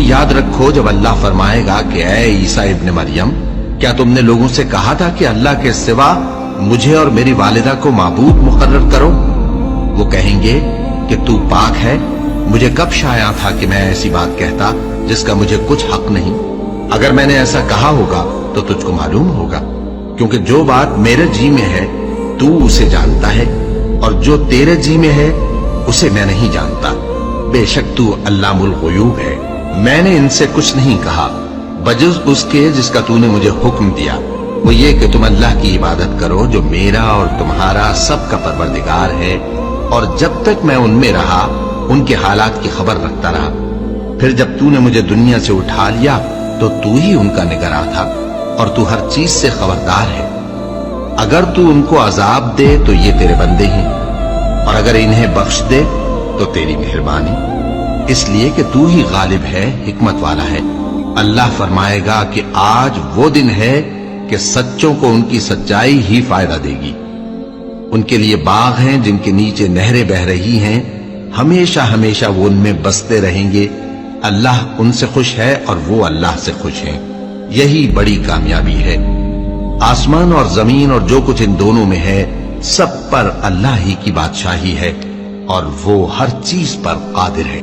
याद रखो जब अल्लाह फरमाएगा कि ऐ ईसा इब्न मरियम, क्या तुमने लोगों से कहा था कि अल्लाह के सिवा मुझे और मेरी वालिदा को माबूद मुकर्रर करो? वो कहेंगे कि तू पाक है, मुझे कब शाया था कि मैं ऐसी बात कहता जिसका मुझे कुछ हक नहीं। अगर मैंने ऐसा कहा होगा तो तुझको मालूम होगा, क्योंकि जो बात मेरे जी में है तू उसे जानता है, और जो तेरे जी में है उसे मैं नहीं जानता। बेशक तू अल्लामुल गुयूब है। मैंने इनसे कुछ नहीं कहा बजुज़ उसके जिसका तूने मुझे हुक्म दिया, वो ये कि तुम अल्लाह की इबादत करो जो मेरा और तुम्हारा सबका परवरदिगार है, और जब तक मैं उनमें रहा उनके हालात की खबर रखता रहा। फिर जब तूने मुझे दुनिया से उठा लिया तो तू ही उनका निगरां था, और तू हर चीज से खबरदार है। अगर तू उनको अजाब दे तो ये तेरे बंदे हैं, और अगर इन्हें बख्श दे तो तेरी मेहरबानी, इसलिए कि तू ही गालिब है, हिकमत वाला है। अल्लाह फरमाएगा कि आज वो दिन है कि सच्चों को उनकी सच्चाई ही फायदा देगी। उनके लिए बाग हैं जिनके नीचे नहरें बह रही हैं, हमेशा हमेशा वो उनमें बसते रहेंगे। अल्लाह उनसे खुश है और वो अल्लाह से खुश हैं। यही बड़ी कामयाबी है। आसमान और जमीन और जो कुछ इन दोनों में है, सब पर अल्लाह ही की बादशाही है, और वो हर चीज पर कादिर है।